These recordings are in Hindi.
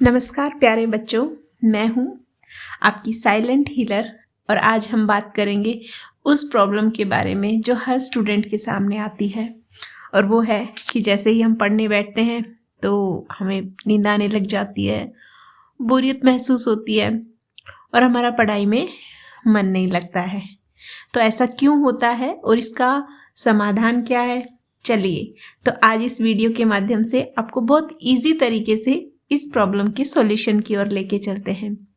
नमस्कार प्यारे बच्चों, मैं हूँ आपकी साइलेंट हीलर और आज हम बात करेंगे उस प्रॉब्लम के बारे में जो हर स्टूडेंट के सामने आती है। और वो है कि जैसे ही हम पढ़ने बैठते हैं तो हमें नींद आने लग जाती है, बोरियत महसूस होती है और हमारा पढ़ाई में मन नहीं लगता है। तो ऐसा क्यों होता है और इसका समाधान क्या है? चलिए तो आज इस वीडियो के माध्यम से आपको बहुत इजी तरीके से इस प्रॉब्लम के सॉल्यूशन की ओर लेके चलते हैं।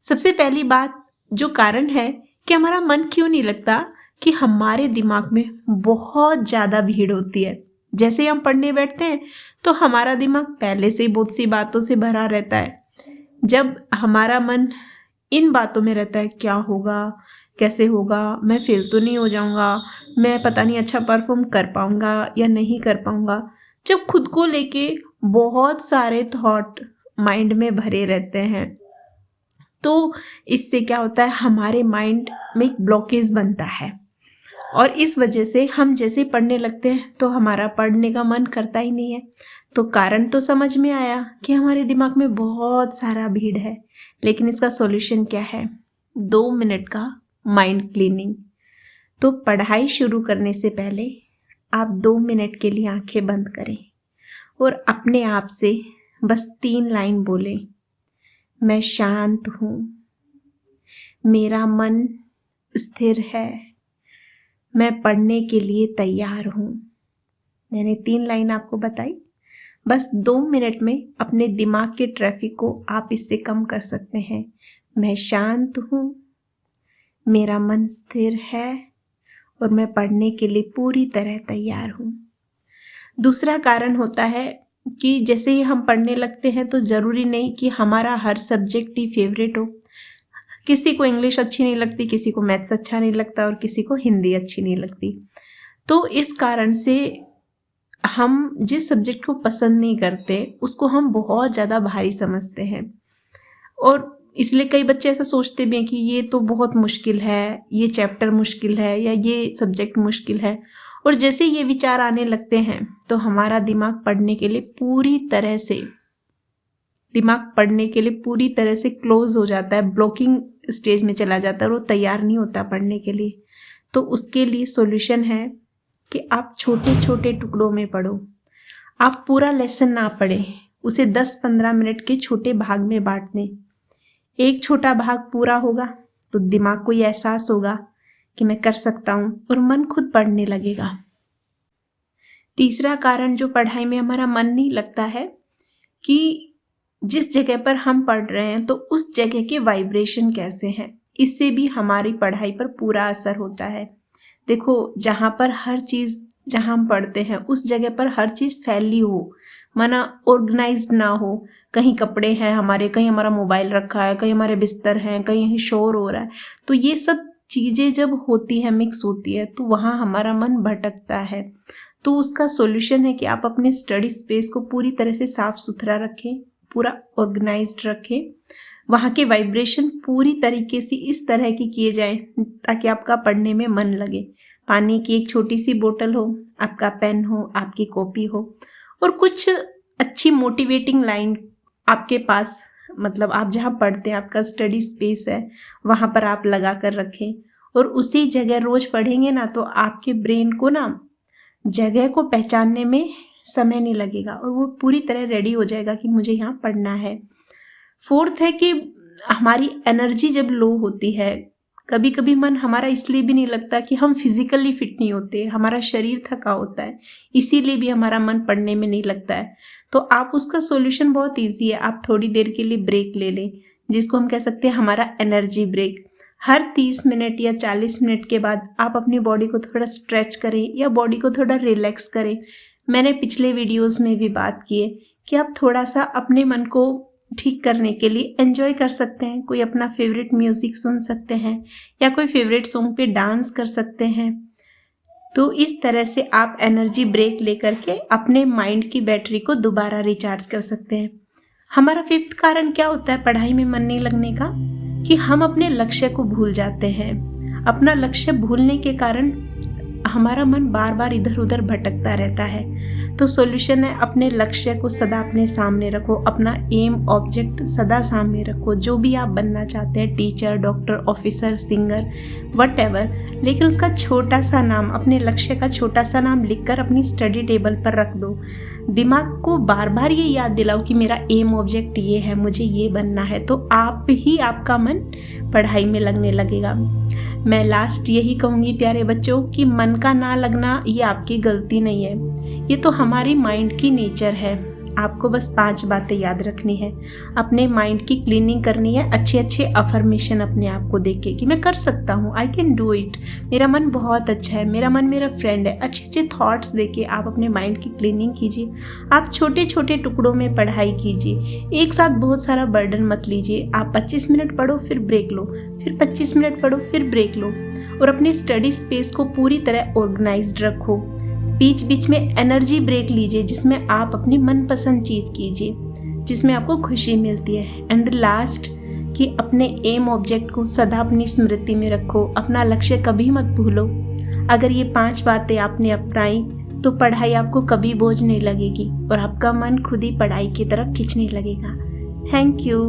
सबसे पहली बात जो कारण है कि हमारा मन क्यों नहीं लगता, कि हमारे दिमाग में बहुत ज़्यादा भीड़ होती है। जैसे ही हम पढ़ने बैठते हैं तो हमारा दिमाग पहले से ही बहुत सी बातों से भरा रहता है। जब हमारा मन इन बातों में रहता है, क्या होगा, कैसे होगा, मैं फेल तो नहीं हो जाऊंगा, मैं पता नहीं अच्छा परफॉर्म कर पाऊंगा या नहीं कर पाऊंगा, जब खुद को लेके बहुत सारे थॉट माइंड में भरे रहते हैं तो इससे क्या होता है, हमारे माइंड में एक ब्लॉकेज बनता है और इस वजह से हम जैसे पढ़ने लगते हैं तो हमारा पढ़ने का मन करता ही नहीं है। तो कारण तो समझ में आया कि हमारे दिमाग में बहुत सारा भीड़ है, लेकिन इसका सॉल्यूशन क्या है? 2 मिनट का माइंड क्लीनिंग। तो पढ़ाई शुरू करने से पहले आप 2 मिनट के लिए आंखें बंद करें और अपने आप से बस 3 लाइन बोलें, मैं शांत हूँ, मेरा मन स्थिर है, मैं पढ़ने के लिए तैयार हूँ। मैंने 3 लाइन आपको बताई। बस 2 मिनट में अपने दिमाग के ट्रैफिक को आप इससे कम कर सकते हैं। मैं शांत हूँ, मेरा मन स्थिर है और मैं पढ़ने के लिए पूरी तरह तैयार हूँ। दूसरा कारण होता है कि जैसे ही हम पढ़ने लगते हैं तो ज़रूरी नहीं कि हमारा हर सब्जेक्ट ही फेवरेट हो। किसी को इंग्लिश अच्छी नहीं लगती, किसी को मैथ्स अच्छा नहीं लगता और किसी को हिंदी अच्छी नहीं लगती। तो इस कारण से हम जिस सब्जेक्ट को पसंद नहीं करते उसको हम बहुत ज़्यादा भारी समझते हैं और इसलिए कई बच्चे ऐसा सोचते भी हैं कि ये तो बहुत मुश्किल है, ये चैप्टर मुश्किल है या ये सब्जेक्ट मुश्किल है। और जैसे ये विचार आने लगते हैं तो हमारा दिमाग पढ़ने के लिए पूरी तरह से क्लोज हो जाता है, ब्लॉकिंग स्टेज में चला जाता है और वो तैयार नहीं होता पढ़ने के लिए। तो उसके लिए सॉल्यूशन है कि आप छोटे छोटे टुकड़ों में पढ़ो। आप पूरा लेसन ना पढ़ें, उसे 10-15 मिनट के छोटे भाग में बांट दें। एक छोटा भाग पूरा होगा तो दिमाग को ये एहसास होगा कि मैं कर सकता हूँ और मन खुद पढ़ने लगेगा। तीसरा कारण जो पढ़ाई में हमारा मन नहीं लगता है कि जिस जगह पर हम पढ़ रहे हैं तो उस जगह के वाइब्रेशन कैसे हैं, इससे भी हमारी पढ़ाई पर पूरा असर होता है। देखो, जहाँ हम पढ़ते हैं उस जगह पर हर चीज़ फैली हो, माना ऑर्गेनाइज्ड ना हो। कहीं कपड़े हैं हमारे, कहीं हमारा मोबाइल रखा है, कहीं हमारे बिस्तर हैं, कहीं शोर हो रहा है। तो ये सब चीज़ें जब होती है, मिक्स होती है, तो वहाँ हमारा मन भटकता है। तो उसका सॉल्यूशन है कि आप अपने स्टडी स्पेस को पूरी तरह से साफ सुथरा रखें, पूरा ऑर्गेनाइज्ड रखें। वहाँ के वाइब्रेशन पूरी तरीके से इस तरह की किए जाएं ताकि आपका पढ़ने में मन लगे। पानी की एक छोटी सी बोतल हो, आपका पेन हो, आपकी कॉपी हो और कुछ अच्छी मोटिवेटिंग लाइन आपके पास, मतलब आप जहाँ पढ़ते हैं, आपका स्टडी स्पेस है, वहाँ पर आप लगा कर रखें और उसी जगह रोज़ पढ़ेंगे ना तो आपके ब्रेन को ना जगह को पहचानने में समय नहीं लगेगा और वो पूरी तरह रेडी हो जाएगा कि मुझे यहाँ पढ़ना है। फोर्थ है कि हमारी एनर्जी जब लो होती है, कभी कभी मन हमारा इसलिए भी नहीं लगता कि हम फिजिकली फिट नहीं होते, हमारा शरीर थका होता है, इसीलिए भी हमारा मन पढ़ने में नहीं लगता है। तो आप उसका सॉल्यूशन बहुत इजी है। आप थोड़ी देर के लिए ब्रेक ले लें, जिसको हम कह सकते हैं हमारा एनर्जी ब्रेक। हर 30 मिनट या 40 मिनट के बाद आप अपनी बॉडी को थोड़ा स्ट्रेच करें या बॉडी को थोड़ा रिलैक्स करें। मैंने पिछले वीडियोस में भी बात की है कि आप थोड़ा सा अपने मन को ठीक करने के लिए एंजॉय कर सकते हैं। कोई अपना फेवरेट म्यूज़िक सुन सकते हैं या कोई फेवरेट सॉन्ग पे डांस कर सकते हैं। तो इस तरह से आप एनर्जी ब्रेक लेकर के अपने माइंड की बैटरी को दोबारा रिचार्ज कर सकते हैं। हमारा 5th कारण क्या होता है पढ़ाई में मन नहीं लगने का, कि हम अपने लक्ष्य को भूल जाते हैं। अपना लक्ष्य भूलने के कारण हमारा मन बार बार इधर उधर भटकता रहता है। तो सॉल्यूशन है अपने लक्ष्य को सदा अपने सामने रखो, अपना एम ऑब्जेक्ट सदा सामने रखो। जो भी आप बनना चाहते हैं, teacher, doctor, officer, singer, whatever, लेकिन उसका छोटा सा नाम, अपने लक्ष्य का छोटा सा नाम लिखकर अपनी स्टडी टेबल पर रख दो। दिमाग को बार बार ये याद दिलाओ कि मेरा एम ऑब्जेक्ट ये है, मुझे ये बनना है, तो आपका मन पढ़ाई में लगने लगेगा। मैं लास्ट यही कहूँगी प्यारे बच्चों कि मन का ना लगना ये आपकी गलती नहीं है, ये तो हमारी माइंड की नेचर है। आपको बस 5 बातें याद रखनी है, अपने माइंड की क्लीनिंग करनी है, अच्छे अच्छे अफर्मेशन अपने आप को देके कि मैं कर सकता हूँ, आई कैन डू इट, मेरा मन बहुत अच्छा है, मेरा मन मेरा फ्रेंड है। अच्छे अच्छे थॉट्स देके आप अपने माइंड की क्लीनिंग कीजिए। आप छोटे छोटे टुकड़ों में पढ़ाई कीजिए, एक साथ बहुत सारा बर्डन मत लीजिए। आप 25 मिनट पढ़ो, फिर ब्रेक लो, फिर 25 मिनट पढ़ो, फिर ब्रेक लो, और अपने स्टडी स्पेस को पूरी तरह ऑर्गेनाइज्ड रखो। बीच बीच में एनर्जी ब्रेक लीजिए जिसमें आप अपनी मनपसंद चीज़ कीजिए, जिसमें आपको खुशी मिलती है। एंड लास्ट कि अपने एम ऑब्जेक्ट को सदा अपनी स्मृति में रखो, अपना लक्ष्य कभी मत भूलो। अगर ये 5 बातें आपने अपनाई तो पढ़ाई आपको कभी बोझ नहीं लगेगी और आपका मन खुद ही पढ़ाई की तरफ खींचने लगेगा। Thank you.